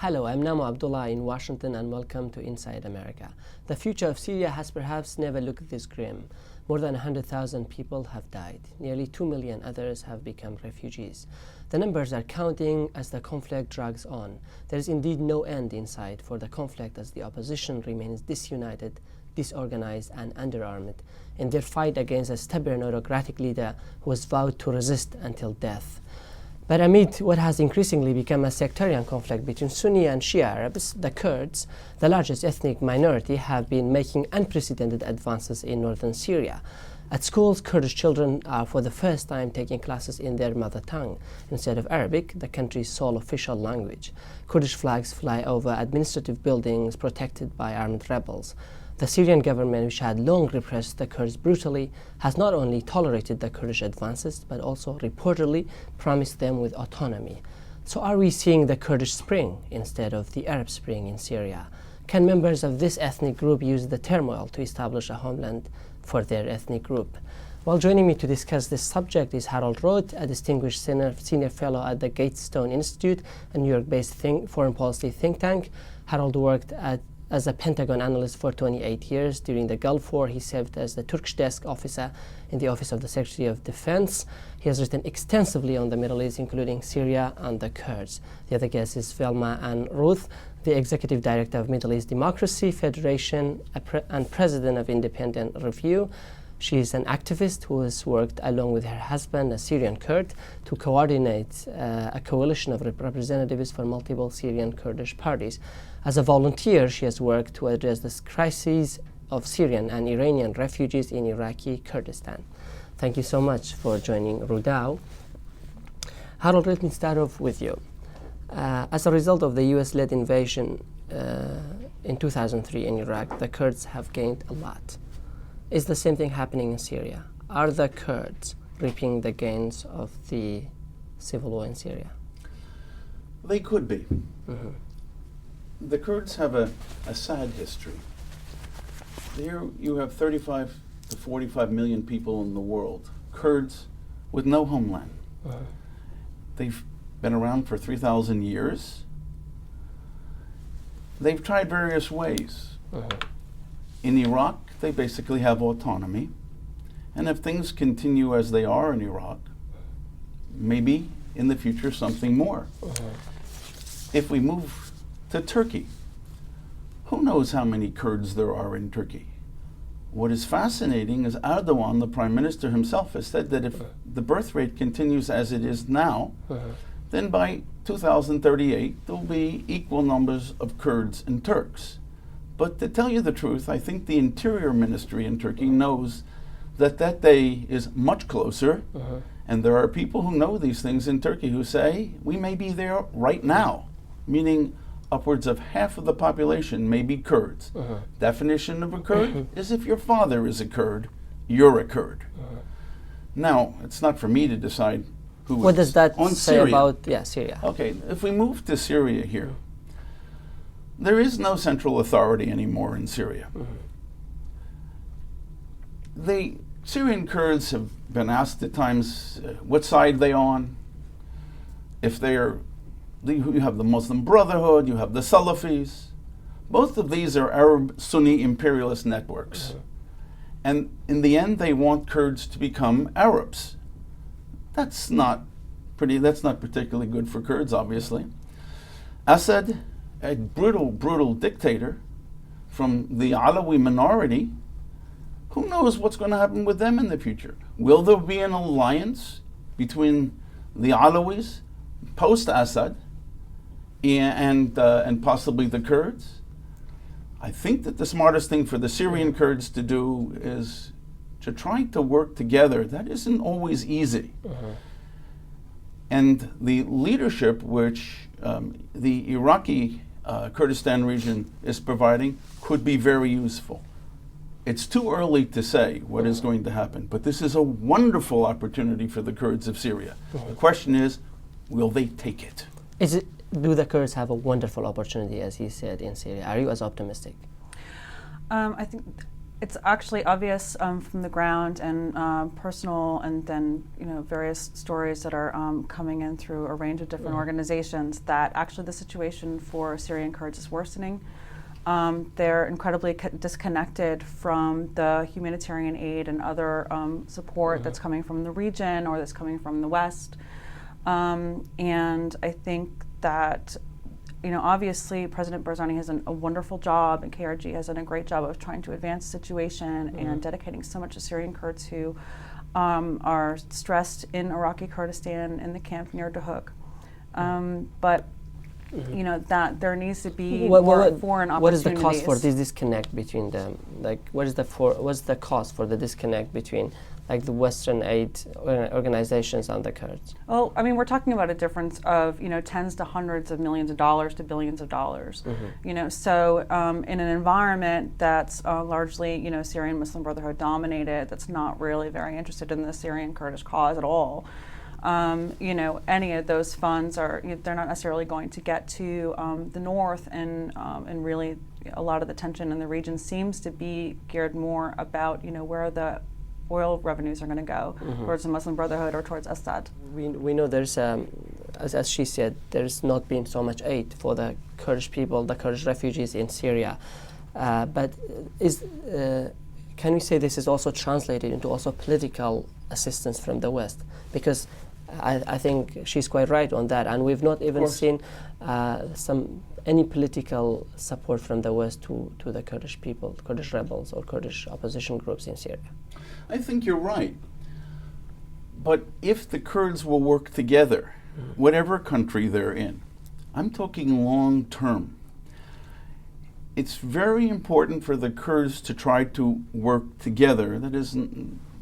Hello, I'm Namo Abdulla in Washington and welcome to Inside America. The future of Syria has perhaps never looked this grim. More than 100,000 people have died. Nearly 2 million others have become refugees. The numbers are counting as the conflict drags on. There is indeed no end in sight for the conflict as the opposition remains disunited, disorganized and underarmed in their fight against a stubborn autocratic leader who has vowed to resist until death. But amid what has increasingly become a sectarian conflict between Sunni and Shiite Arabs, the Kurds, the largest ethnic minority, have been making unprecedented advances in northern Syria. At schools, Kurdish children are for the first time taking classes in their mother tongue instead of Arabic, the country's sole official language. Kurdish flags fly over administrative buildings protected by armed rebels. The Syrian government, which had long repressed the Kurds brutally, has not only tolerated the Kurdish advances, but also reportedly promised them with autonomy. So are we seeing the Kurdish Spring instead of the Arab Spring in Syria? Can members of this ethnic group use the turmoil to establish a homeland for their ethnic group? Well, joining me to discuss this subject is Harold Roth, a distinguished senior fellow at the Gatestone Institute, a New York-based foreign policy think tank. Harold worked as a Pentagon analyst for 28 years. During the Gulf War, he served as the Turkish desk officer in the Office of the Secretary of Defense. He has written extensively on the Middle East, including Syria and the Kurds. The other guest is Velma Ann Ruth, the Executive Director of Middle East Democracy Federation and President of Independent Review. She is an activist who has worked along with her husband, a Syrian-Kurd, to coordinate a coalition of representatives for multiple Syrian-Kurdish parties. As a volunteer, she has worked to address the crises of Syrian and Iranian refugees in Iraqi Kurdistan. Thank you so much for joining Rudao. Harold, let me start off with you. As a result of the US-led invasion in 2003 in Iraq, the Kurds have gained a lot. Is the same thing happening in Syria? Are the Kurds reaping the gains of the civil war in Syria? They could be. Mm-hmm. The Kurds have a sad history. There you have 35 to 45 million people in the world, Kurds with no homeland. Uh-huh. They've been around for 3,000 years. They've tried various ways. Uh-huh. In Iraq, they basically have autonomy. And if things continue as they are in Iraq, maybe in the future something more. Uh-huh. If we move to Turkey, who knows how many Kurds there are in Turkey? What is fascinating is Erdogan, the prime minister himself, has said that if the birth rate continues as it is now, then by 2038 there will be equal numbers of Kurds and Turks. But to tell you the truth, I think the Interior Ministry in Turkey knows that that day is much closer, and there are people who know these things in Turkey who say, we may be there right now, meaning upwards of half of the population may be Kurds. Definition of a Kurd is if your father is a Kurd, you're a Kurd. Now, it's not for me to decide who What does that on say Syria. about Syria? Okay, if we move to Syria here, there is no central authority anymore in Syria. The Syrian Kurds have been asked at times what side they're on. If you have the Muslim Brotherhood, you have the Salafis. Both of these are Arab Sunni imperialist networks. And in the end, they want Kurds to become Arabs. That's not particularly good for Kurds, obviously. Assad, a brutal dictator from the Alawi minority, who knows what's going to happen with them in the future? Will there be an alliance between the Alawis, post-Assad, and possibly the Kurds? I think that the smartest thing for the Syrian Kurds to do is to try to work together. That isn't always easy. And the leadership which the Iraqi Kurdistan region is providing could be very useful. It's too early to say what is going to happen, but this is a wonderful opportunity for the Kurds of Syria. The question is, will they take it? Do the Kurds have a wonderful opportunity, as he said, in Syria? Are you as optimistic? I think It's actually obvious from the ground and personal, and then various stories that are coming in through a range of different organizations, that actually the situation for Syrian Kurds is worsening. They're incredibly disconnected from the humanitarian aid and other support that's coming from the region or that's coming from the West. And I think that obviously President Barzani has done a wonderful job, and KRG has done a great job of trying to advance the situation and dedicating so much to Syrian Kurds who are stressed in Iraqi Kurdistan in the camp near Duhok. But that there needs to be more foreign opportunities. What is the cost for this disconnect between them? Like, what's the cost for the disconnect between like the Western aid organizations and the Kurds? Well, I mean, we're talking about a difference of tens to hundreds of millions of dollars to billions of dollars. So in an environment that's largely Syrian Muslim Brotherhood dominated, that's not really very interested in the Syrian Kurdish cause at all. Any of those funds they're not necessarily going to get to the north, and really a lot of the tension in the region seems to be geared more about where the oil revenues are going to go, towards the Muslim Brotherhood or towards Assad. We know there's, as she said, there's not been so much aid for the Kurdish people, the Kurdish refugees in Syria. But can we say this is also translated into also political assistance from the West? Because I think she's quite right on that, and we've not even seen any political support from the West to the Kurdish people, Kurdish rebels or Kurdish opposition groups in Syria. I think you're right. But if the Kurds will work together, whatever country they're in, I'm talking long term, it's very important for the Kurds to try to work together. That is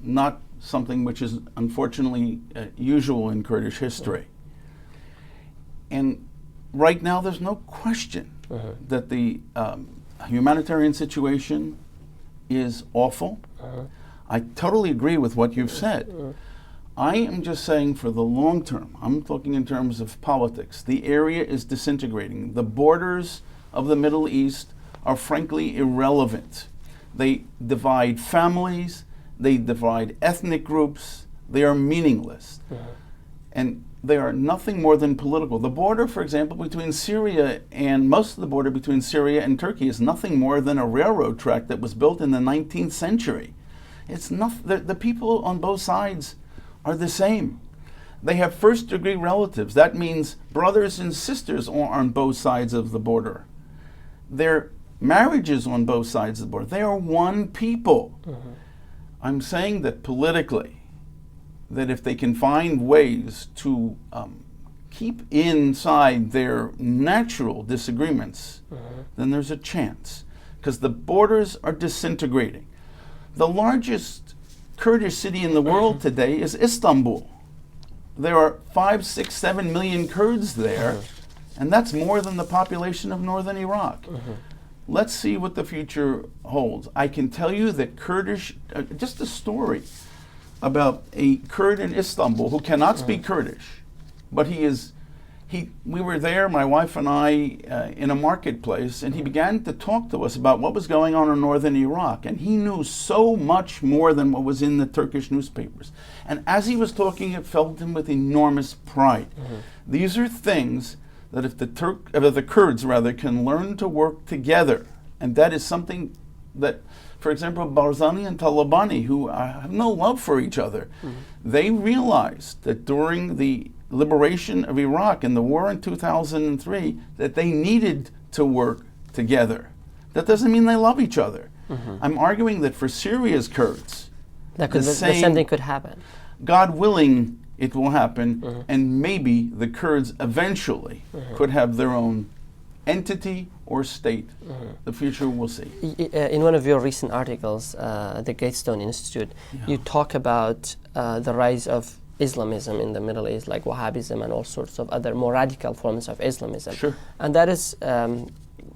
not something which is unfortunately usual in Kurdish history. And right now there's no question that the humanitarian situation is awful. I totally agree with what you've said. I am just saying for the long term, I'm talking in terms of politics, the area is disintegrating. The borders of the Middle East are frankly irrelevant. They divide families, they divide ethnic groups, they are meaningless. And they are nothing more than political. The border, for example, between Syria and most of the border between Syria and Turkey is nothing more than a railroad track that was built in the 19th century. It's the people on both sides are the same. They have first-degree relatives. That means brothers and sisters are on both sides of the border. Their marriages on both sides of the border. They are one people. I'm saying that politically, that if they can find ways to keep inside their natural disagreements, then there's a chance. Because the borders are disintegrating. The largest Kurdish city in the world today is Istanbul. There are 5, 6, 7 million Kurds there, and that's more than the population of northern Iraq. Let's see what the future holds. I can tell you that Kurdish, just a story about a Kurd in Istanbul who cannot speak Kurdish, but we were there, my wife and I, in a marketplace, and he began to talk to us about what was going on in northern Iraq, and he knew so much more than what was in the Turkish newspapers. And as he was talking, it filled him with enormous pride. These are things that if the Kurds can learn to work together, and that is something that, for example, Barzani and Talabani, who have no love for each other, they realized that during the liberation of Iraq and the war in 2003, that they needed to work together. That doesn't mean they love each other. I'm arguing that for Syria's Kurds, the same thing could happen. God willing, it will happen, and maybe the Kurds eventually could have their own entity or state. The future we'll see. In one of your recent articles, the Gatestone Institute, you talk about the rise of Islamism in the Middle East, like Wahhabism and all sorts of other more radical forms of Islamism. And that is,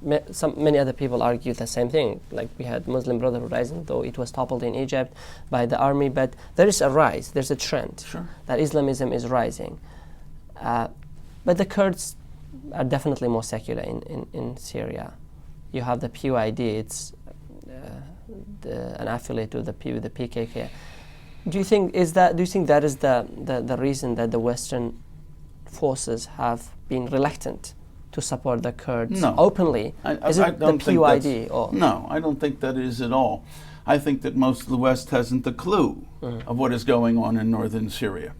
many other people argue the same thing. Like we had Muslim Brotherhood rising, though it was toppled in Egypt by the army, but there is a rise, there's a trend that Islamism is rising. But the Kurds are definitely more secular in Syria. You have the PYD, an affiliate with the PKK. Do you think that is the reason that the Western forces have been reluctant to support the Kurds openly? Is it the PYD? No, I don't think that is at all. I think that most of the West hasn't a clue of what is going on in northern Syria.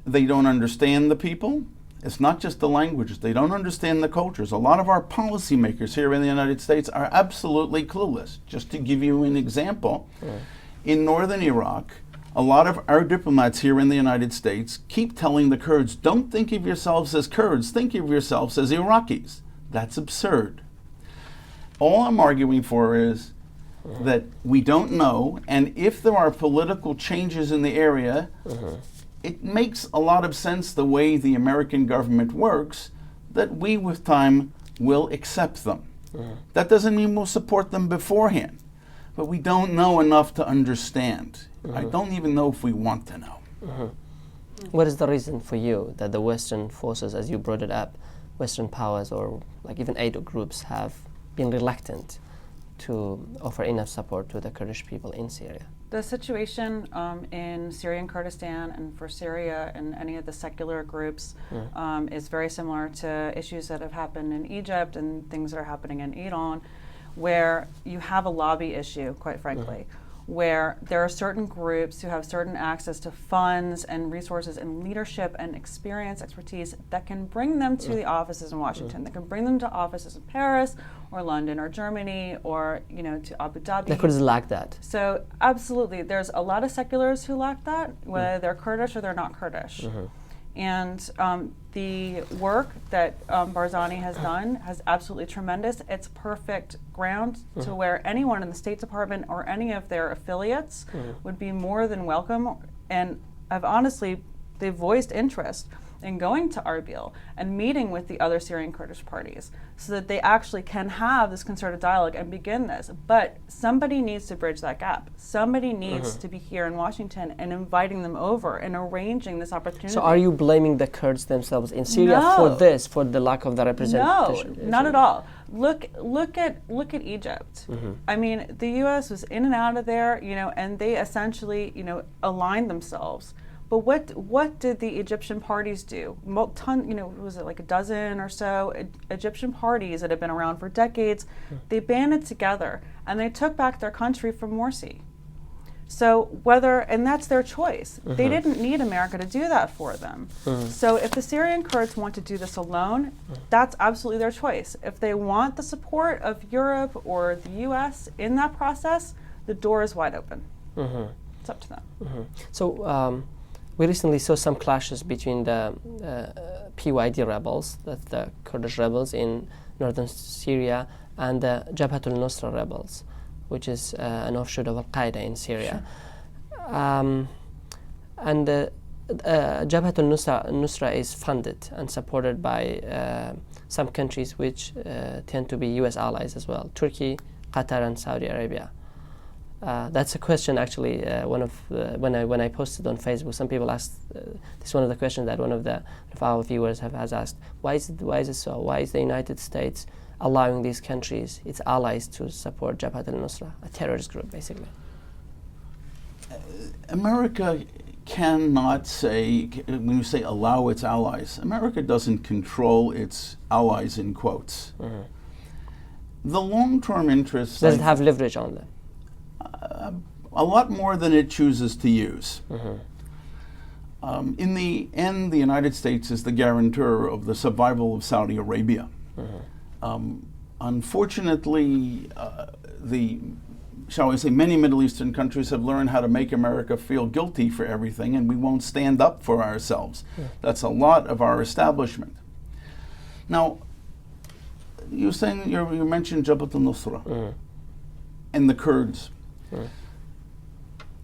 They don't understand the people. It's not just the languages. They don't understand the cultures. A lot of our policymakers here in the United States are absolutely clueless. Just to give you an example, in northern Iraq, a lot of our diplomats here in the United States keep telling the Kurds, don't think of yourselves as Kurds, think of yourselves as Iraqis. That's absurd. All I'm arguing for is that we don't know, and if there are political changes in the area, it makes a lot of sense the way the American government works, that we with time will accept them. That doesn't mean we'll support them beforehand, but we don't know enough to understand. I don't even know if we want to know. What is the reason for you that the Western forces, as you brought it up, Western powers or like even aid groups have been reluctant to offer enough support to the Kurdish people in Syria? The situation in Syrian Kurdistan and for Syria and any of the secular groups is very similar to issues that have happened in Egypt and things that are happening in Iran, where you have a lobby issue, quite frankly, where there are certain groups who have certain access to funds and resources and leadership and experience, expertise that can bring them to the offices in Washington, that can bring them to offices in Paris or London or Germany or, to Abu Dhabi. The Kurds lack that. So absolutely, there's a lot of seculars who lack that, whether they're Kurdish or they're not Kurdish. And the work that Barzani has done has absolutely tremendous. It's perfect ground to where anyone in the State Department or any of their affiliates would be more than welcome. And they've voiced interest in going to Arbil and meeting with the other Syrian Kurdish parties so that they actually can have this concerted dialogue and begin this. But somebody needs to bridge that gap. Somebody needs to be here in Washington and inviting them over and arregying this opportunity. So are you blaming the Kurds themselves in Syria for the lack of the representation? No, not at all. Look at Egypt. I mean, the U.S. was in and out of there, and they essentially, aligned themselves. But what did the Egyptian parties do? Was it like a dozen or so Egyptian parties that have been around for decades? They banded together and they took back their country from Morsi. So and that's their choice. They didn't need America to do that for them. So if the Syrian Kurds want to do this alone, that's absolutely their choice. If they want the support of Europe or the U.S. in that process, the door is wide open. It's up to them. So we recently saw some clashes between the PYD rebels, that's the Kurdish rebels in northern Syria, and the Jabhat al-Nusra rebels, which is an offshoot of Al-Qaeda in Syria. And Jabhat al-Nusra is funded and supported by some countries which tend to be U.S. allies as well, Turkey, Qatar, and Saudi Arabia. That's a question actually. When I posted on Facebook, some people asked. This is one of the questions that one of our viewers has asked. Why is it so? Why is the United States allowing these countries, its allies, to support Jabhat al-Nusra, a terrorist group, basically? America cannot say, when you say allow its allies, America doesn't control its allies in quotes. The long-term interests does it have leverage on them? A lot more than it chooses to use. In the end, the United States is the guarantor of the survival of Saudi Arabia. Unfortunately, shall we say, many Middle Eastern countries have learned how to make America feel guilty for everything, and we won't stand up for ourselves. That's a lot of our establishment. Now, you mentioned Jabhat al-Nusra and the Kurds.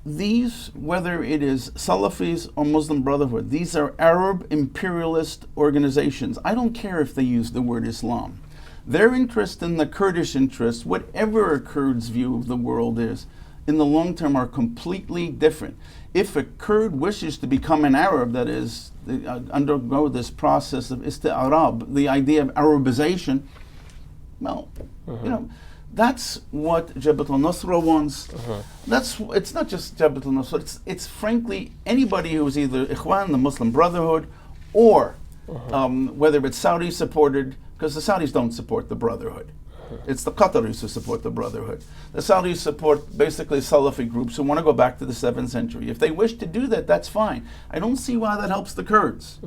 These, whether it is Salafis or Muslim Brotherhood, these are Arab imperialist organizations. I don't care if they use the word Islam. Their interest and the Kurdish interest, whatever a Kurd's view of the world is, in the long term are completely different. If a Kurd wishes to become an Arab, that is, undergo this process of isti'arab, the idea of Arabization, well, That's what Jabhat al-Nusra wants. It's not just Jabhat al-Nusra, it's frankly anybody who is either Ikhwan, the Muslim Brotherhood, or whether it's Saudi supported, because the Saudis don't support the Brotherhood. It's the Qataris who support the Brotherhood. The Saudis support basically Salafi groups who want to go back to the 7th century. If they wish to do that, that's fine. I don't see why that helps the Kurds.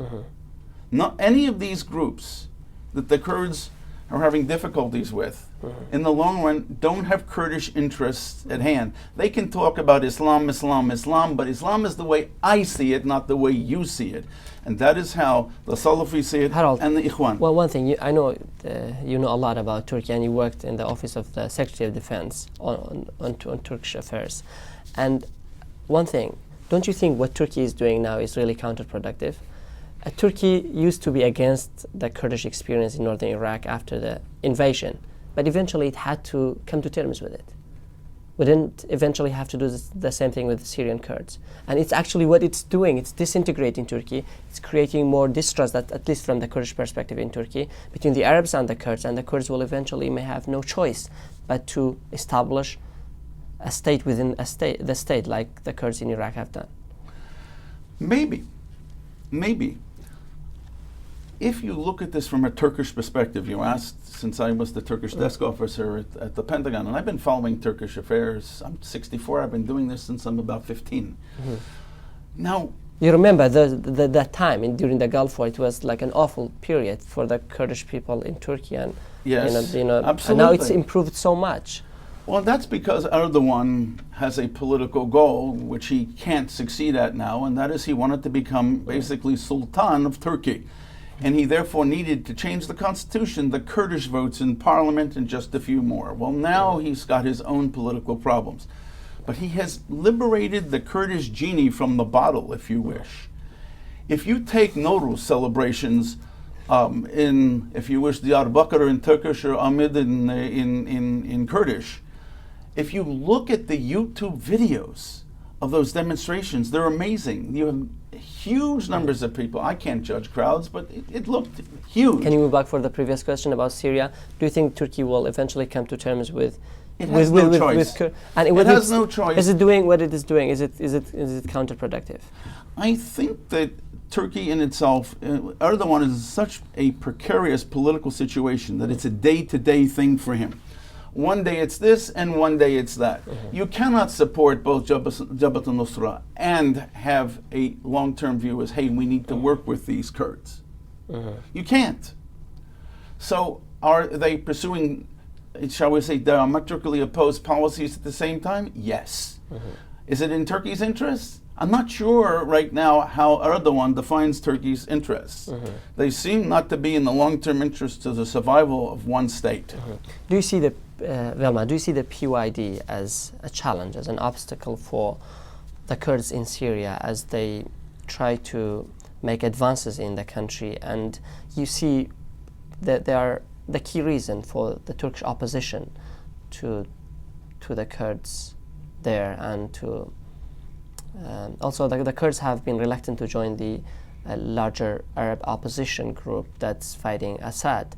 Not any of these groups that the Kurds are having difficulties with, in the long run, don't have Kurdish interests at hand. They can talk about Islam, but Islam is the way I see it, not the way you see it. And that is how the Salafi see it, Harold, and the Ikhwan. Well, one thing, I know you know a lot about Turkey, and you worked in the office of the Secretary of Defense on Turkish affairs. And one thing, don't you think what Turkey is doing now is really counterproductive? Turkey used to be against the Kurdish experience in northern Iraq after the invasion, but eventually it had to come to terms with it. We didn't eventually have to do the same thing with the Syrian-Kurds. And it's actually what it's doing. It's disintegrating Turkey. It's creating more distrust, at least from the Kurdish perspective in Turkey, between the Arabs and the Kurds will eventually may have no choice but to establish a state within the state, like the Kurds in Iraq have done. Maybe. If you look at this from a Turkish perspective, you asked, since I was the Turkish desk officer at the Pentagon, and I've been following Turkish affairs. I'm 64. I've been doing this since I'm about 15. Now, you remember that time during the Gulf War, it was like an awful period for the Kurdish people in Turkey, and yes, absolutely. And now it's improved so much. Well, that's because Erdogan has a political goal which he can't succeed at now, and that is he wanted to become basically Sultan of Turkey. And he therefore needed to change the constitution, the Kurdish votes in parliament, and just a few more. Well, now he's got his own political problems. But he has liberated the Kurdish genie from the bottle, if you wish. If you take Nowruz celebrations in, if you wish, Diyarbakir in Turkish or Amid in Kurdish, if you look at the YouTube videos of those demonstrations, they're amazing. You have huge numbers of people. I can't judge crowds, but it looked huge. Can you move back for the previous question about Syria? Do you think Turkey will eventually come to terms with? It has no choice. It has no choice. Is it doing what it is doing? Is it counterproductive? I think that Turkey in itself, Erdogan is in such a precarious political situation that it's a day-to-day thing for him. One day it's this, and one day it's that. You cannot support both Jabhat al-Nusra and have a long-term view as, hey, we need to work with these Kurds. You can't. So are they pursuing, shall we say, diametrically opposed policies at the same time? Yes. Is it in Turkey's interest? I'm not sure right now how Erdogan defines Turkey's interests. They seem not to be in the long-term interest of the survival of one state. Do you see the Velma, do you see the PYD as a challenge, as an obstacle for the Kurds in Syria as they try to make advances in the country? And you see that they are the key reason for the Turkish opposition to the Kurds there, and to also the Kurds have been reluctant to join the larger Arab opposition group that's fighting Assad.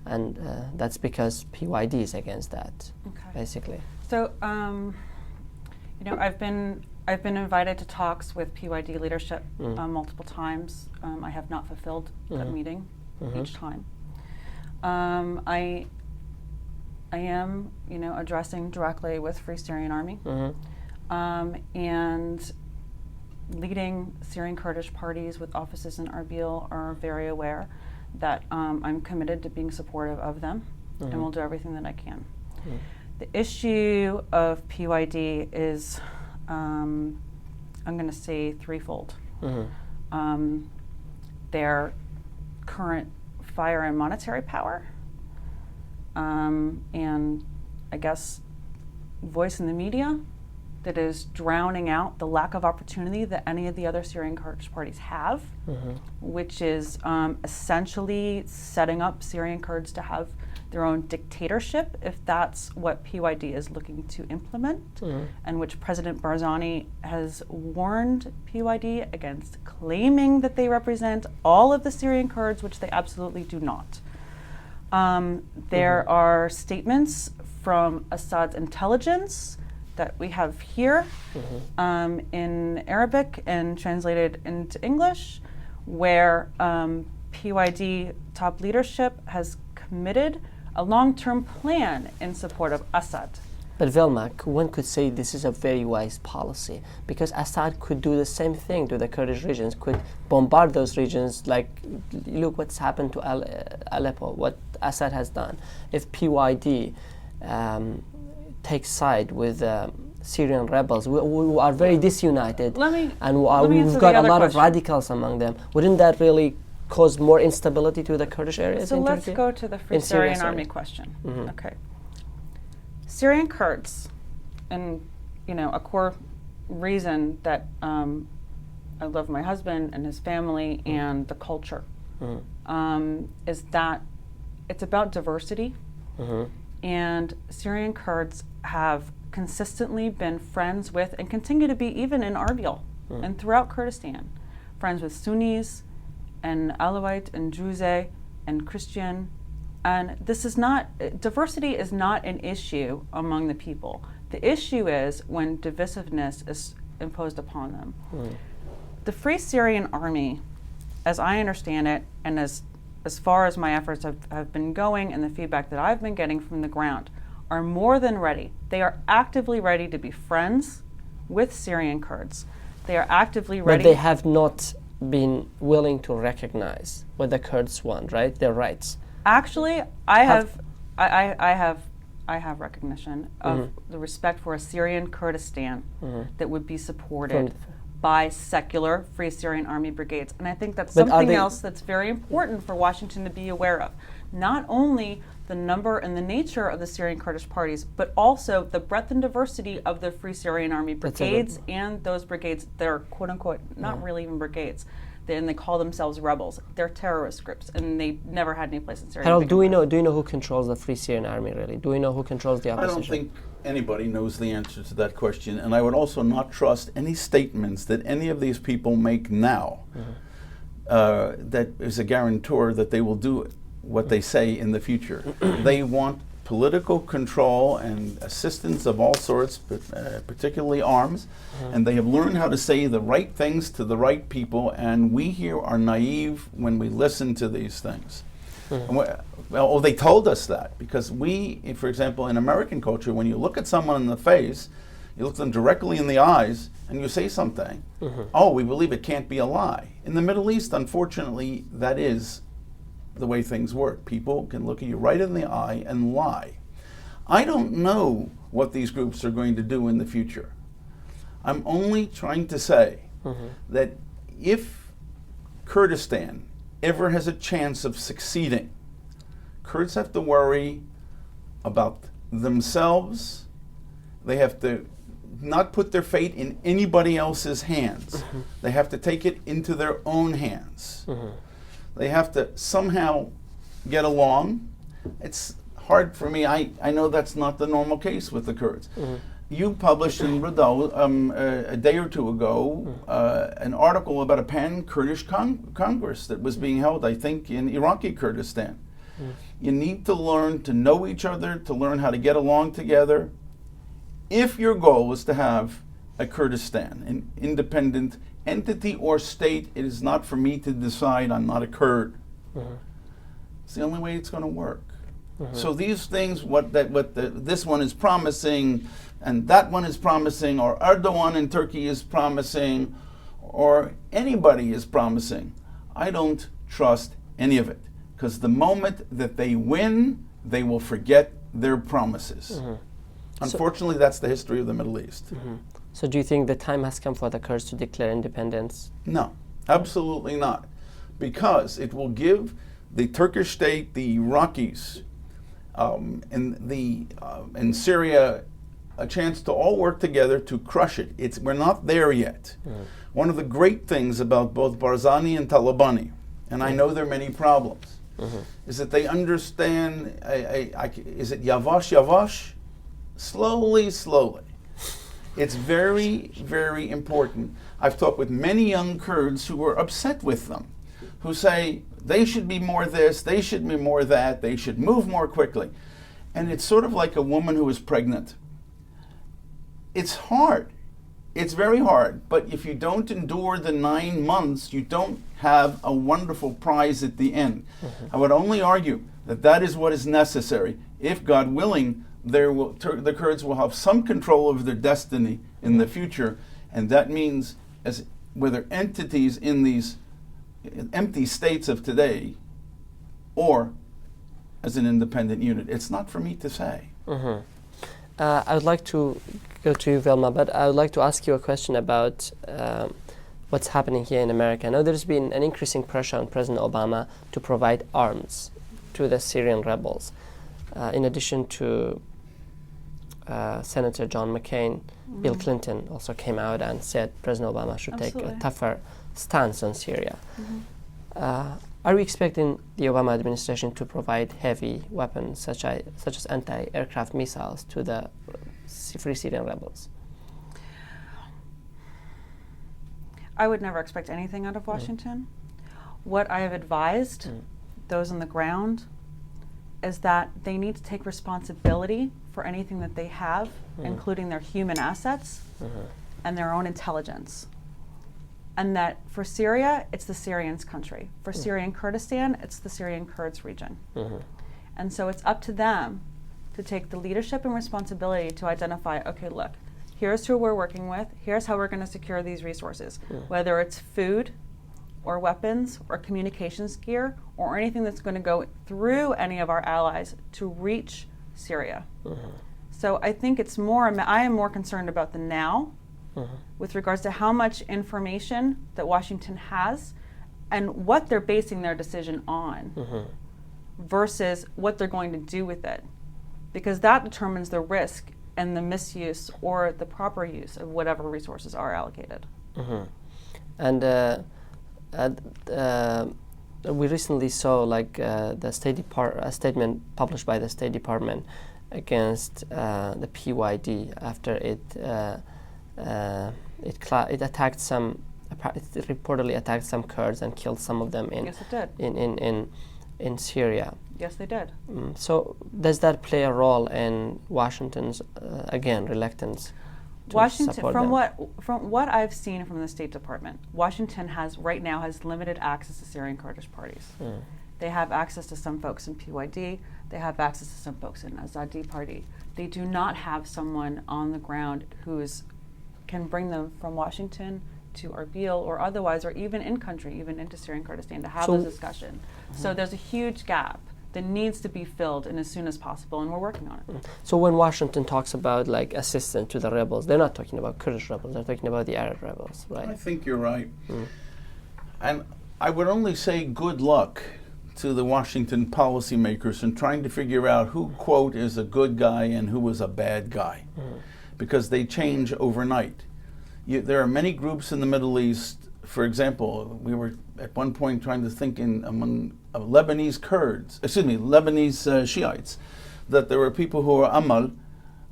And that's because PYD is against that, basically. So, I've been invited to talks with PYD leadership multiple times. I have not fulfilled that meeting each time. I am, addressing directly with Free Syrian Army and leading Syrian Kurdish parties with offices in Erbil are very aware that I'm committed to being supportive of them, and will do everything that I can. The issue of PYD is, I'm going to say, threefold. Their current fire and monetary power, and I guess voice in the media that is drowning out the lack of opportunity that any of the other Syrian Kurdish parties have, which is essentially setting up Syrian Kurds to have their own dictatorship, if that's what PYD is looking to implement, and which President Barzani has warned PYD against claiming that they represent all of the Syrian Kurds, which they absolutely do not. There are statements from Assad's intelligence that we have here in Arabic and translated into English, where PYD top leadership has committed a long-term plan in support of Assad. But Velma, one could say this is a very wise policy, because Assad could do the same thing to the Kurdish regions, could bombard those regions. Like, look what's happened to Aleppo, what Assad has done. If PYD takes side with Syrian rebels, who are very disunited, and we've got a lot of radicals among them, wouldn't that really cause more instability to the Kurdish areas? So let's go to the Free Syrian Army question. Okay. Syrian-Kurds, and a core reason that I love my husband and his family and the culture is that it's about diversity, and Syrian-Kurds have consistently been friends with, and continue to be even in Arbil and throughout Kurdistan, friends with Sunnis and Alawite and Druze and Christian. And this is not, diversity is not an issue among the people. The issue is when divisiveness is imposed upon them. The Free Syrian Army, as I understand it, and as far as my efforts have been going and the feedback that I've been getting from the ground, are more than ready. They are actively ready to be friends with Syrian Kurds. They are actively ready. But they have not been willing to recognize what the Kurds want, right? Their rights. Actually, I have recognition of the respect for a Syrian Kurdistan that would be supported by secular Free Syrian Army brigades. And I think that's something else that's very important for Washington to be aware of. Not only the number and the nature of the Syrian Kurdish parties, but also the breadth and diversity of the Free Syrian Army brigades, and those brigades, they're quote unquote, not really even brigades. And they call themselves rebels. They're terrorist groups, and they never had any place in Syria. Harold, do you know who controls the Free Syrian Army, really? Do we know who controls the opposition? I don't think anybody knows the answer to that question, and I would also not trust any statements that any of these people make now that is a guarantor that they will do what they say in the future. They want political control and assistance of all sorts, but particularly arms, and they have learned how to say the right things to the right people, and we here are naive when we listen to these things. Well, they told us that, because we, for example, in American culture, when you look at someone in the face, you look them directly in the eyes, and you say something, oh, we believe it can't be a lie. In the Middle East, unfortunately, that is the way things work. People can look at you right in the eye and lie. I don't know what these groups are going to do in the future. I'm only trying to say that if Kurdistan ever has a chance of succeeding, Kurds have to worry about themselves. They have to not put their fate in anybody else's hands. They have to take it into their own hands. They have to somehow get along. It's hard for me. I know that's not the normal case with the Kurds. You published in Rudal a day or two ago an article about a pan-Kurdish Congress that was being held, I think, in Iraqi Kurdistan. You need to learn to know each other, to learn how to get along together. If your goal is to have a Kurdistan, an independent entity or state, it is not for me to decide. I'm not a Kurd. It's the only way it's going to work. So these things, this one is promising, and that one is promising, or Erdogan in Turkey is promising, or anybody is promising, I don't trust any of it. Because the moment that they win, they will forget their promises. Unfortunately, that's the history of the Middle East. So do you think the time has come for the Kurds to declare independence? No, absolutely not. Because it will give the Turkish state, the Iraqis, in Syria, a chance to all work together to crush it. We're not there yet. One of the great things about both Barzani and Talabani, and I know there are many problems, is that they understand, is it yavash, yavash? Slowly, slowly. It's very, very important. I've talked with many young Kurds who were upset with them, who say they should be more this, they should be more that, they should move more quickly. And it's sort of like a woman who is pregnant. It's hard. It's very hard. But if you don't endure the 9 months, you don't have a wonderful prize at the end. I would only argue that that is what is necessary. If, God willing, the Kurds will have some control over their destiny in the future, and that means as whether entities in these empty states of today or as an independent unit. It's not for me to say. I would like to go to you, Vilma, but I would like to ask you a question about what's happening here in America. I know there's been an increasing pressure on President Obama to provide arms to the Syrian rebels. In addition to Senator John McCain, Bill Clinton also came out and said President Obama should take a tougher stance on Syria. Are we expecting the Obama administration to provide heavy weapons such as anti-aircraft missiles to the Free Syrian rebels? I would never expect anything out of Washington. What I have advised those on the ground is that they need to take responsibility for anything that they have, including their human assets and their own intelligence. And that for Syria, it's the Syrians' country. For Syrian Kurdistan, it's the Syrian-Kurds region. And so it's up to them to take the leadership and responsibility to identify, okay, look, here's who we're working with, here's how we're going to secure these resources, whether it's food or weapons or communications gear or anything that's going to go through any of our allies to reach Syria. So I think it's I am more concerned about the now with regards to how much information that Washington has and what they're basing their decision on versus what they're going to do with it. Because that determines the risk and the misuse or the proper use of whatever resources are allocated. And we recently saw a statement published by the State Department against the PYD after it reportedly attacked some Kurds and killed some of them Yes, it did. in Syria. Yes, they did. So does that play a role in Washington's reluctance to Washington, support from what I've seen from the State Department, Washington right now has limited access to Syrian Kurdish parties. They have access to some folks in PYD. They have access to some folks in Azadi Party. They do not have someone on the ground who can bring them from Washington to Erbil or otherwise, or even in country, even into Syrian Kurdistan to have this discussion. So there's a huge gap that needs to be filled and as soon as possible, and we're working on it. So when Washington talks about assistance to the rebels, they're not talking about Kurdish rebels, they're talking about the Arab rebels, right? I think you're right. And I would only say good luck to the Washington policymakers in trying to figure out who, quote, is a good guy and who is a bad guy, because they change overnight. There are many groups in the Middle East. For example, we were at one point trying to think among Lebanese Shiites, that there were people who were Amal,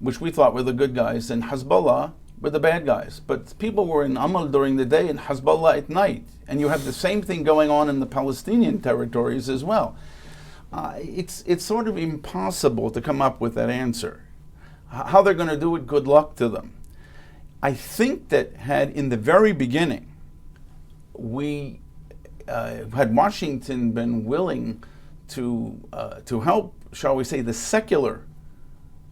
which we thought were the good guys, and Hezbollah were the bad guys. But people were in Amal during the day and Hezbollah at night. And you have the same thing going on in the Palestinian territories as well. It's sort of impossible to come up with that answer. How they're going to do it, good luck to them. I think that had in the very beginning, had Washington been willing to help, shall we say, the secular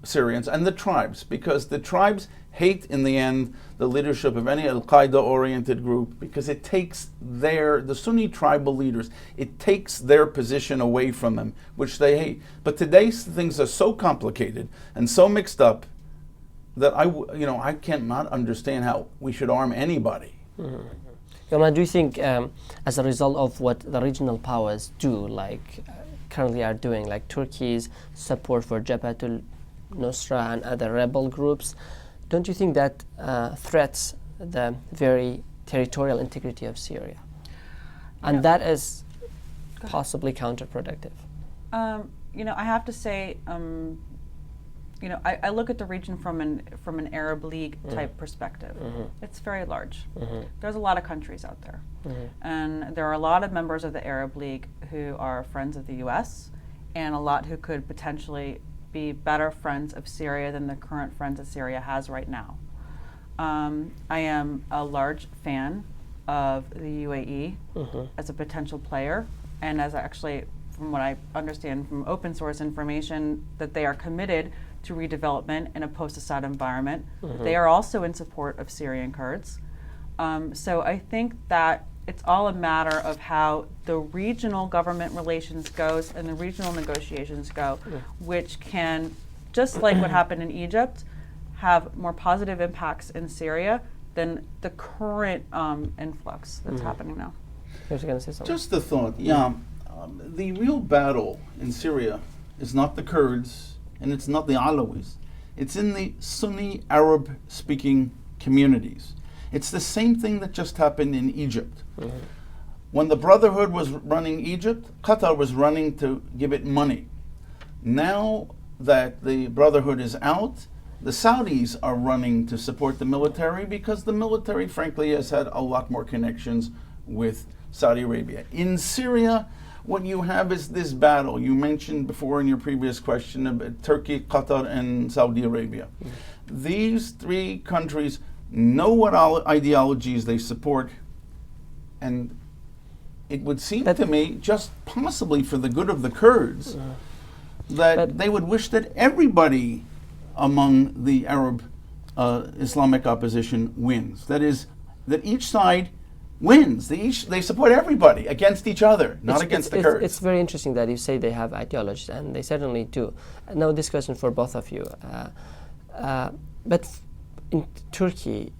Syrians and the tribes, because the tribes hate in the end the leadership of any Al-Qaeda oriented group, because it takes the Sunni tribal leaders, it takes their position away from them, which they hate. But today things are so complicated and so mixed up that I cannot understand how we should arm anybody. Yoma, do you think as a result of what the regional powers do, currently are doing, like Turkey's support for Jabhat al-Nusra and other rebel groups, don't you think that threats the very territorial integrity of Syria? And that is possibly counterproductive. I have to say, I look at the region from an Arab League type perspective. It's very large. There's a lot of countries out there. And there are a lot of members of the Arab League who are friends of the US, and a lot who could potentially be better friends of Syria than the current friends that Syria has right now. I am a large fan of the UAE as a potential player, and as actually, from what I understand from open source information, that they are committed to redevelopment in a post-Assad environment. They are also in support of Syrian-Kurds. So I think that it's all a matter of how the regional government relations goes and the regional negotiations go, which can, just like what happened in Egypt, have more positive impacts in Syria than the current influx that's happening now. You're going to say something? Just a thought, the real battle in Syria is not the Kurds and it's not the Alawis. It's in the Sunni Arab speaking communities. It's the same thing that just happened in Egypt. When the Brotherhood was running Egypt, Qatar was running to give it money. Now that the Brotherhood is out, the Saudis are running to support the military because the military, frankly, has had a lot more connections with Saudi Arabia. In Syria, what you have is this battle. You mentioned before in your previous question about Turkey, Qatar, and Saudi Arabia. These three countries know what ideologies they support, and it would seem to me, just possibly for the good of the Kurds, that they would wish that everybody among the Arab Islamic opposition wins. That is, that each side wins. They support everybody against each other, not against the Kurds. It's very interesting that you say they have ideologies, and they certainly do. Now, this question for both of you. But in Turkey,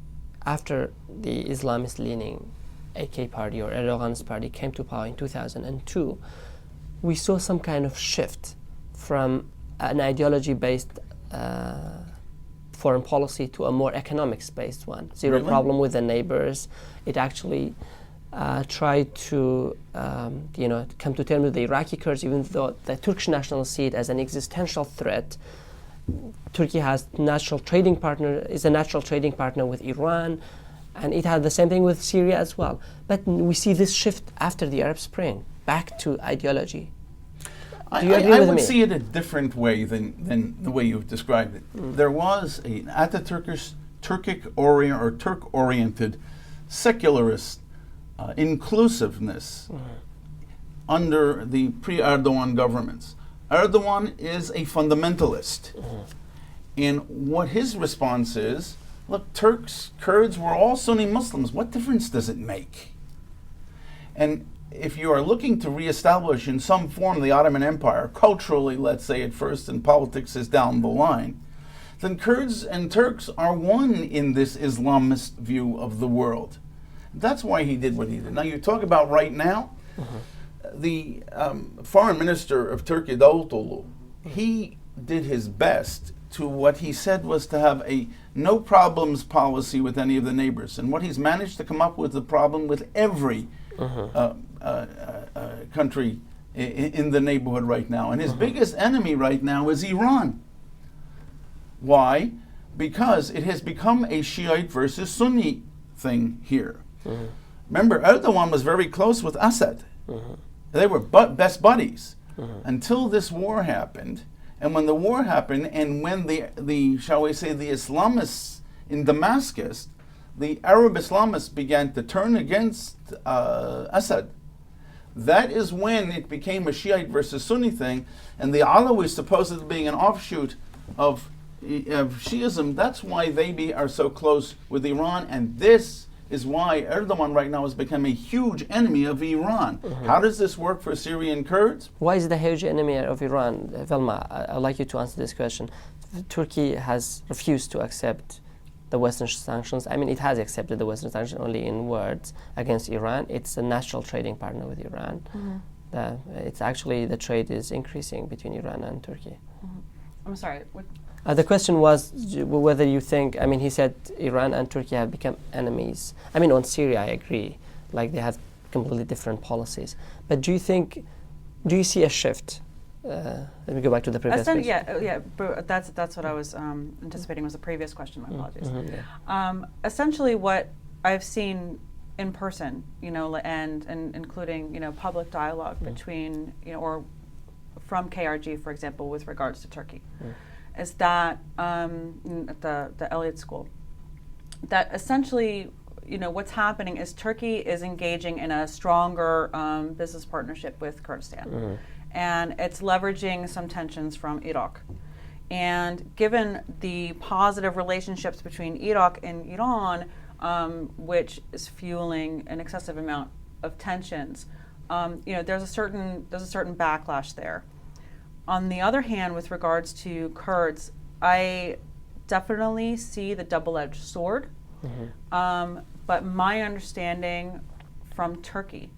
after the Islamist-leaning AK party or Erdogan's party came to power in 2002, we saw some kind of shift from an ideology-based foreign policy to a more economics-based one. Zero problem with the neighbors. It actually tried to come to terms with the Iraqi Kurds, even though the Turkish nationalists see it as an existential threat. Turkey is a natural trading partner with Iran, and it had the same thing with Syria as well. But we see this shift after the Arab Spring, back to ideology. Do you agree with me? I would see it a different way than the way you've described it. There was an Turk-oriented secularist inclusiveness under the pre-Erdogan governments. Erdogan is a fundamentalist. And what his response is, look, Turks, Kurds, we're all Sunni Muslims. What difference does it make? And if you are looking to reestablish in some form the Ottoman Empire, culturally, let's say at first, and politics is down the line, then Kurds and Turks are one in this Islamist view of the world. That's why he did what he did. Now, you talk about right now, the foreign minister of Turkey, Davutoglu, he did his best to what he said was to have a no problems policy with any of the neighbors. And what he's managed to come up with the problem with every country in the neighborhood right now. And his biggest enemy right now is Iran. Why? Because it has become a Shiite versus Sunni thing here. Remember, Erdogan was very close with Assad. They were best buddies until this war happened. And when the war happened, and when the shall we say, the Islamists in Damascus, the Arab Islamists began to turn against Assad, that is when it became a Shiite versus Sunni thing. And the Alawis, supposedly being an offshoot of Shiism, that's why they are so close with Iran. And this is why Erdogan right now has become a huge enemy of Iran. How does this work for Syrian Kurds? Why is it a huge enemy of Iran? Velma, I'd like you to answer this question. Turkey has refused to accept the Western sanctions. I mean, it has accepted the Western sanctions only in words against Iran. It's a natural trading partner with Iran. It's actually, the trade is increasing between Iran and Turkey. I'm sorry, what? The question was whether you think, I mean, he said Iran and Turkey have become enemies. I mean, on Syria, I agree. Like, they have completely different policies. But do you see a shift? Let me go back to the previous question. Yeah, that's what I was anticipating was the previous question. My apologies. Essentially, what I've seen in person, and including, public dialogue between, or from KRG, for example, with regards to Turkey, is that at the Elliott School, that essentially, what's happening is Turkey is engaging in a stronger business partnership with Kurdistan, and it's leveraging some tensions from Iraq. And given the positive relationships between Iraq and Iran, which is fueling an excessive amount of tensions, there's a certain backlash there. On the other hand, with regards to Kurds, I definitely see the double-edged sword. But my understanding from Turkey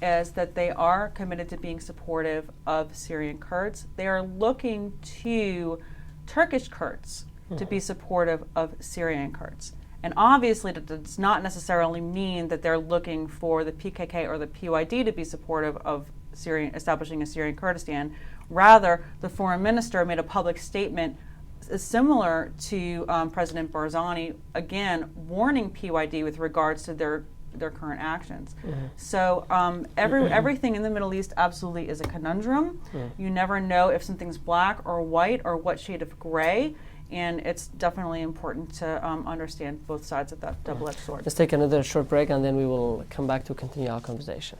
is that they are committed to being supportive of Syrian Kurds. They are looking to Turkish Kurds to be supportive of Syrian Kurds. And obviously that does not necessarily mean that they're looking for the PKK or the PYD to be supportive of establishing a Syrian Kurdistan. Rather, the foreign minister made a public statement similar to President Barzani, again, warning PYD with regards to their current actions. So everything in the Middle East absolutely is a conundrum. You never know if something's black or white or what shade of gray, and it's definitely important to understand both sides of that double-edged sword. Let's take another short break and then we will come back to continue our conversation.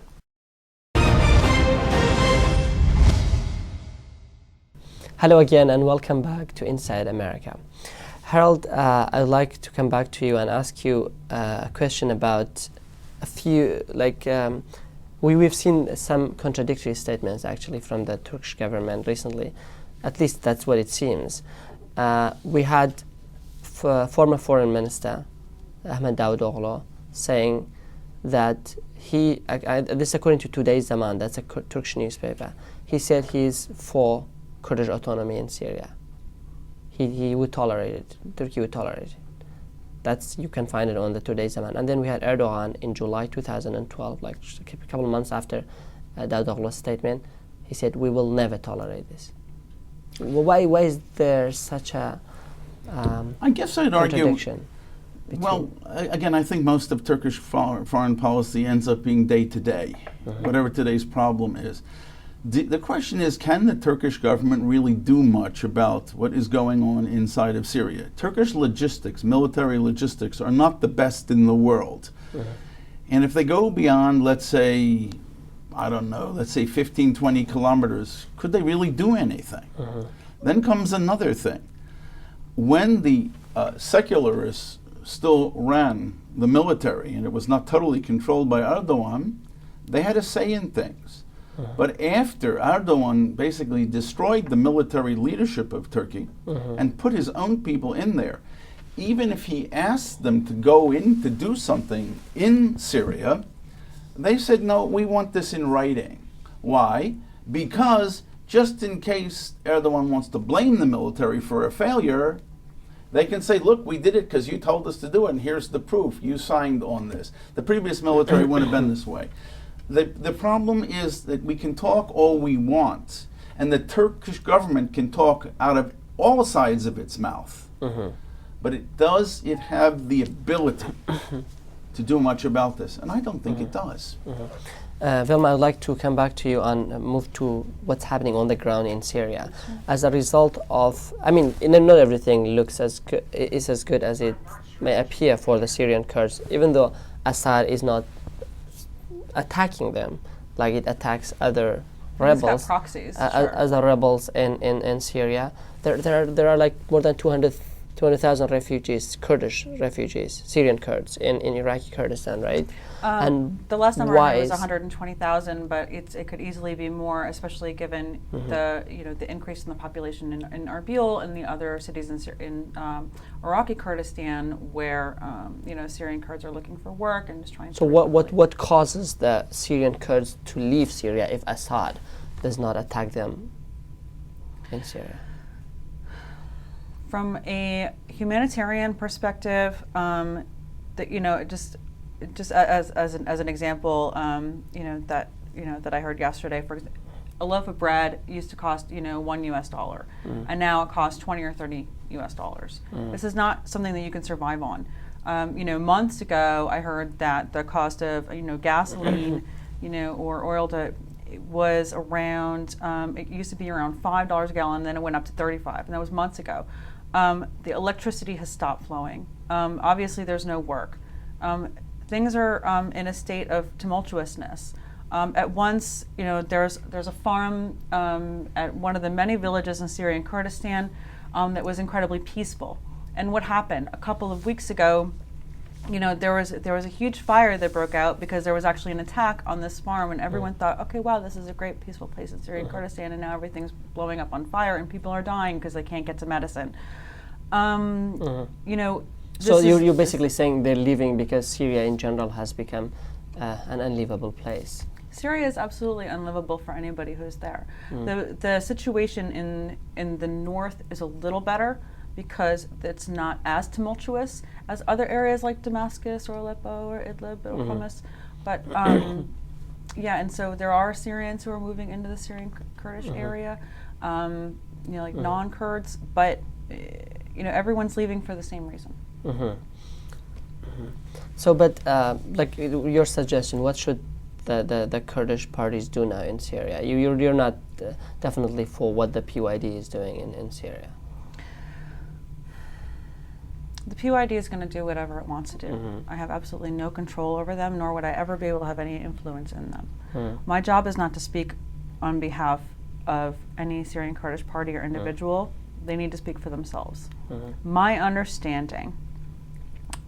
Hello again and welcome back to Inside America. Harold, I'd like to come back to you and ask you a question about a few, we've seen some contradictory statements actually from the Turkish government recently. At least that's what it seems. We had former Foreign Minister Ahmed Davutoğlu saying that this according to today's Zaman, that's a Turkish newspaper, he said he's for Kurdish autonomy in Syria. He would tolerate it. Turkey would tolerate it. You can find it on the Today's Zaman. And then we had Erdogan in July 2012, like a couple of months after Davutoğlu's statement. He said, we will never tolerate this. Why is there such a I guess I'd contradiction? Well, again, I think most of Turkish foreign policy ends up being day to day, whatever today's problem is. The question is, can the Turkish government really do much about what is going on inside of Syria? Turkish logistics, military logistics, are not the best in the world. And if they go beyond, let's say, I don't know, let's say 15, 20 kilometers, could they really do anything? Then comes another thing. When the secularists still ran the military and it was not totally controlled by Erdogan, they had a say in things. But after Erdogan basically destroyed the military leadership of Turkey and put his own people in there, even if he asked them to go in to do something in Syria, they said, no, we want this in writing. Why? Because just in case Erdogan wants to blame the military for a failure, they can say, look, we did it because you told us to do it, and here's the proof. You signed on this. The previous military wouldn't have been this way. The problem is that we can talk all we want, and the Turkish government can talk out of all sides of its mouth. But does it have the ability to do much about this? And I don't think it does. Vilma, I'd like to come back to you and move to what's happening on the ground in Syria. As a result of, not everything is as good as it may appear for the Syrian Kurds, even though Assad is not attacking them like it attacks other rebels. Got proxies, other rebels in Syria. There are like more than 200,000 refugees, Kurdish refugees, Syrian Kurds in Iraqi Kurdistan, right? And the last number I heard was 120,000, but it could easily be more, especially given the increase in the population in Erbil and the other cities in Iraqi Kurdistan, where Syrian Kurds are looking for work and just trying to. So what causes the Syrian Kurds to leave Syria if Assad does not attack them in Syria? From a humanitarian perspective, just as an example, that I heard yesterday, a loaf of bread used to cost $1 US, and now it costs $20 or $30 US. This is not something that you can survive on. Months ago, I heard that the cost of gasoline, or oil was around, it used to be around $5 a gallon, then it went up to 35, and that was months ago. The electricity has stopped flowing. Obviously, there's no work. Things are in a state of tumultuousness. At once, there's a farm at one of the many villages in Syrian-Kurdistan that was incredibly peaceful. And what happened? A couple of weeks ago, there was a huge fire that broke out because there was actually an attack on this farm, and everyone thought, okay, wow, this is a great peaceful place in Syrian-Kurdistan, and now everything's blowing up on fire and people are dying because they can't get to medicine. So you're basically saying they're leaving because Syria in general has become an unlivable place. Syria is absolutely unlivable for anybody who's there. The situation in the north is a little better because it's not as tumultuous as other areas like Damascus or Aleppo or Idlib or Homs. But and so there are Syrians who are moving into the Syrian-Kurdish area, non-Kurds, but everyone's leaving for the same reason. So, but like your suggestion, what should the Kurdish parties do now in Syria? You're not definitely for what the PYD is doing in Syria. The PYD is going to do whatever it wants to do. I have absolutely no control over them, nor would I ever be able to have any influence in them. My job is not to speak on behalf of any Syrian-Kurdish party or individual. They need to speak for themselves. My understanding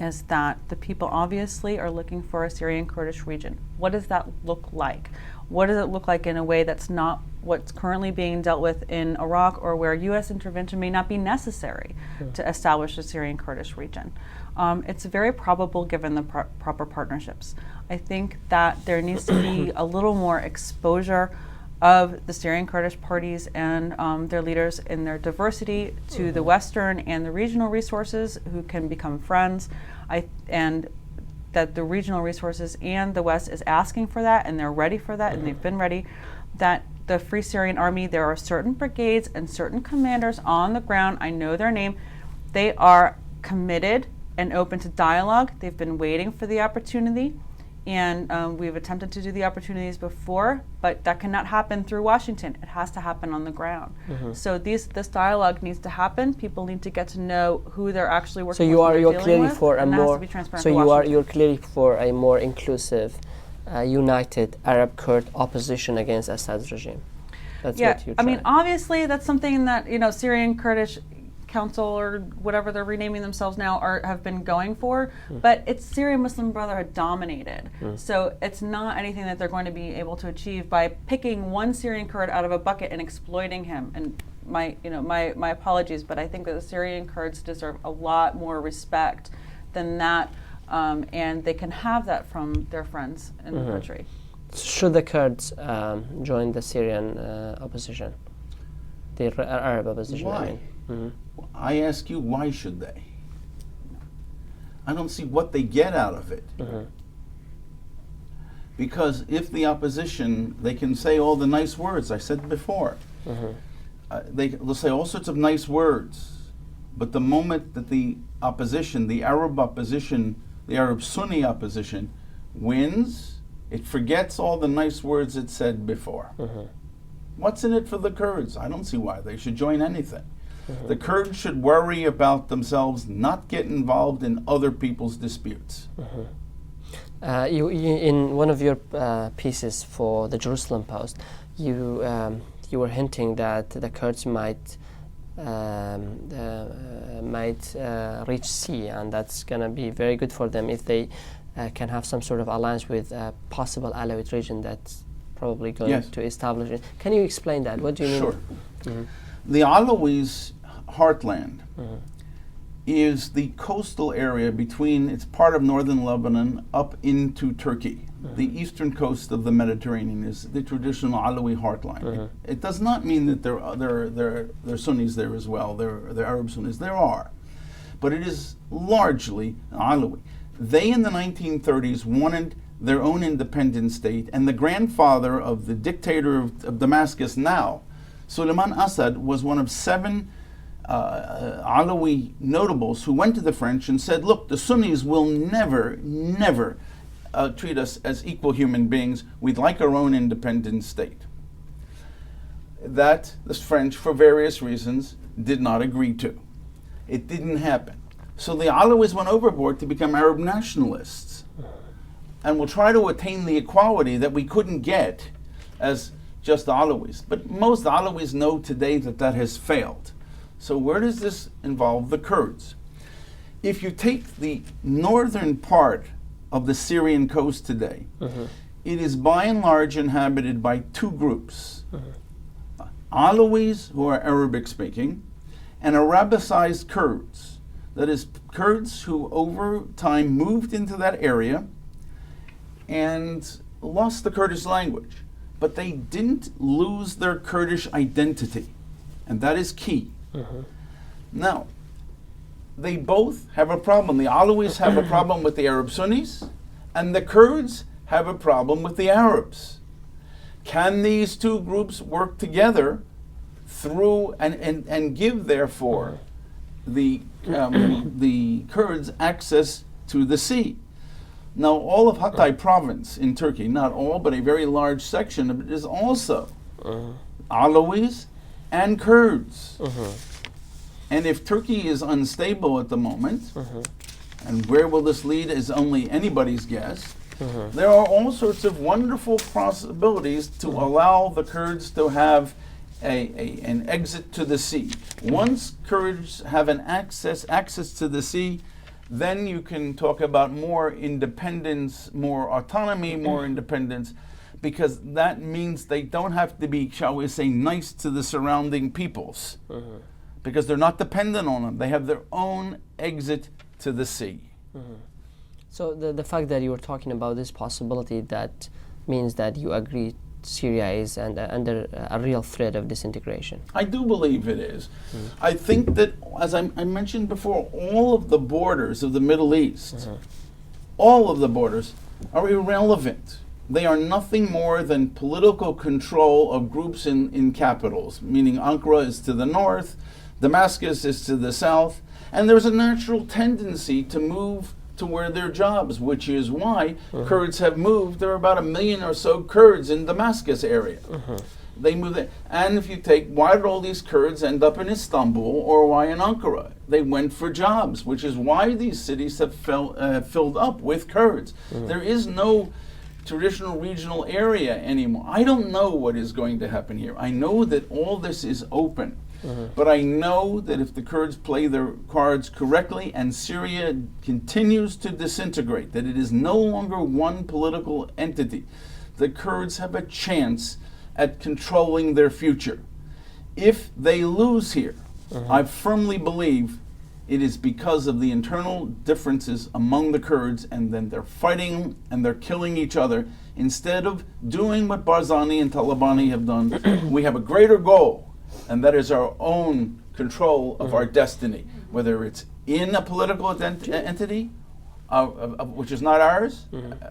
is that the people obviously are looking for a Syrian-Kurdish region. What does that look like? What does it look like in a way that's not what's currently being dealt with in Iraq, or where U.S. intervention may not be necessary to establish a Syrian-Kurdish region? It's very probable given the proper partnerships. I think that there needs to be a little more exposure of the Syrian-Kurdish parties and their leaders in their diversity to the Western and the regional resources who can become friends. And that the regional resources and the West is asking for that, and they're ready for that, and they've been ready. That the Free Syrian Army, there are certain brigades and certain commanders on the ground, I know their name, they are committed and open to dialogue. They've been waiting for the opportunity. And we've attempted to do the opportunities before, but that cannot happen through Washington. It has to happen on the ground. So this dialogue needs to happen. People need to get to know who they're actually working with. So you're clearly for a more. So you're clearly for a more inclusive, united Arab-Kurd opposition against Assad's regime. That's what you're trying. Obviously that's something that Syrian-Kurdish Council or whatever they're renaming themselves now have been going for, but it's Syrian Muslim Brotherhood dominated. So it's not anything that they're going to be able to achieve by picking one Syrian Kurd out of a bucket and exploiting him. And my apologies, but I think that the Syrian Kurds deserve a lot more respect than that, and they can have that from their friends in the country. Should the Kurds join the Syrian opposition, the Arab opposition? Why? I ask you, why should they? I don't see what they get out of it. Because if the opposition, they can say all the nice words I said before. They'll say all sorts of nice words, but the moment that the opposition, the Arab opposition, the Arab Sunni opposition wins, it forgets all the nice words it said before. What's in it for the Kurds? I don't see why they should join anything. The Kurds should worry about themselves, not get involved in other people's disputes. You in one of your pieces for the Jerusalem Post, you were hinting that the Kurds might reach C, and that's going to be very good for them if they can have some sort of alliance with a possible Alawite region that's probably going to establish it. Can you explain that? What do you mean? Sure. The Alawi's heartland is the coastal area between, it's part of northern Lebanon up into Turkey. The eastern coast of the Mediterranean is the traditional Alawi heartland. It does not mean that there are Sunnis there as well, there are Arab Sunnis, there are. But it is largely Alawi. They in the 1930s wanted their own independent state, and the grandfather of the dictator of Damascus now, Suleiman Assad, was one of 7 Alawi notables who went to the French and said, look, the Sunnis will never treat us as equal human beings. We'd like our own independent state. That the French, for various reasons, did not agree to. It didn't happen. So the Alawis went overboard to become Arab nationalists and will try to attain the equality that we couldn't get as just Alawis. But most Alawis know today that that has failed. So where does this involve the Kurds? If you take the northern part of the Syrian coast today, it is by and large inhabited by two groups. Alawis, who are Arabic speaking, and Arabicized Kurds. That is, Kurds who over time moved into that area and lost the Kurdish language. But they didn't lose their Kurdish identity, and that is key. Now, they both have a problem. The Alawis have a problem with the Arab Sunnis, and the Kurds have a problem with the Arabs. Can these two groups work together through and give, therefore, the Kurds access to the sea? Now, all of Hatay province in Turkey, not all, but a very large section of it, is also Alawis and Kurds. And if Turkey is unstable at the moment, and where will this lead is only anybody's guess, there are all sorts of wonderful possibilities to allow the Kurds to have an exit to the sea. Once Kurds have an access to the sea, then you can talk about more independence, more autonomy, more independence, because that means they don't have to be, shall we say, nice to the surrounding peoples, because they're not dependent on them. They have their own exit to the sea. So the fact that you were talking about this possibility, that means that you agree Syria is under a real threat of disintegration. I do believe it is. I think that, as I mentioned before, all of the borders of the Middle East, all of the borders are irrelevant. They are nothing more than political control of groups in capitals, meaning Ankara is to the north, Damascus is to the south, and there's a natural tendency to move to where their jobs, which is why Kurds have moved. There are about 1 million or so Kurds in Damascus area. They move there. And if you take, why did all these Kurds end up in Istanbul or why in Ankara? They went for jobs, which is why these cities have filled up with Kurds. There is no traditional regional area anymore. I don't know what is going to happen here. I know that all this is open. But I know that if the Kurds play their cards correctly and Syria continues to disintegrate, that it is no longer one political entity, the Kurds have a chance at controlling their future. If they lose here, I firmly believe it is because of the internal differences among the Kurds, and then they're fighting and they're killing each other. Instead of doing what Barzani and Talabani have done, we have a greater goal, and that is our own control of our destiny, whether it's in a political entity, which is not ours,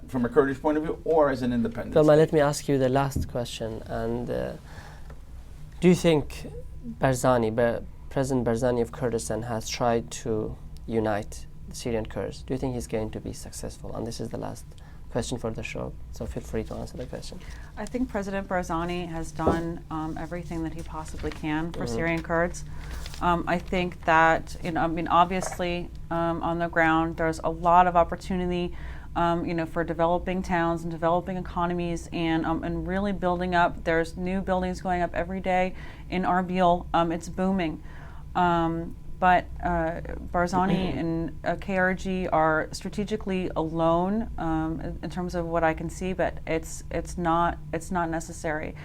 from a Kurdish point of view, or as an independent Velma, state. let me ask you the last question. And do you think President Barzani of Kurdistan has tried to unite the Syrian Kurds? Do you think he's going to be successful? And this is the last question for the show, so feel free to answer the question. I think President Barzani has done everything that he possibly can for Syrian Kurds. I think that, obviously on the ground there's a lot of opportunity, for developing towns and developing economies and really building up. There's new buildings going up every day in Arbil. It's booming. But Barzani and KRG are strategically alone in terms of what I can see, but it's not necessary.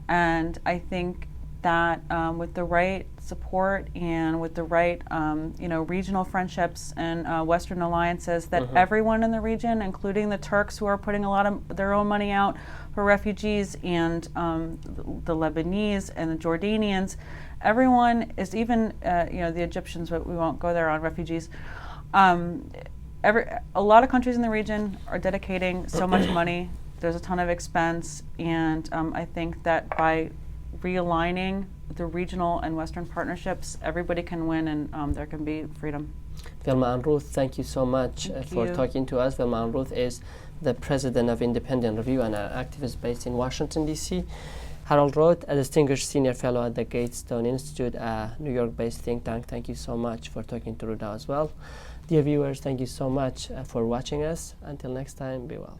And I think that with the right support and with the right regional friendships and Western alliances, that everyone in the region, including the Turks who are putting a lot of their own money out for refugees, and the Lebanese and the Jordanians, everyone is, even the Egyptians, but we won't go there on refugees. A lot of countries in the region are dedicating so much money. There's a ton of expense, and I think that by realigning the regional and Western partnerships, everybody can win, and there can be freedom. Velma and Ruth, thank you so much for talking to us. Velma and Ruth is the president of Independent Review and an activist based in Washington, D.C. Harold Roth, a distinguished senior fellow at the Gatestone Institute, a New York-based think tank. Thank you so much for talking to Ruda as well. Dear viewers, thank you so much for watching us. Until next time, be well.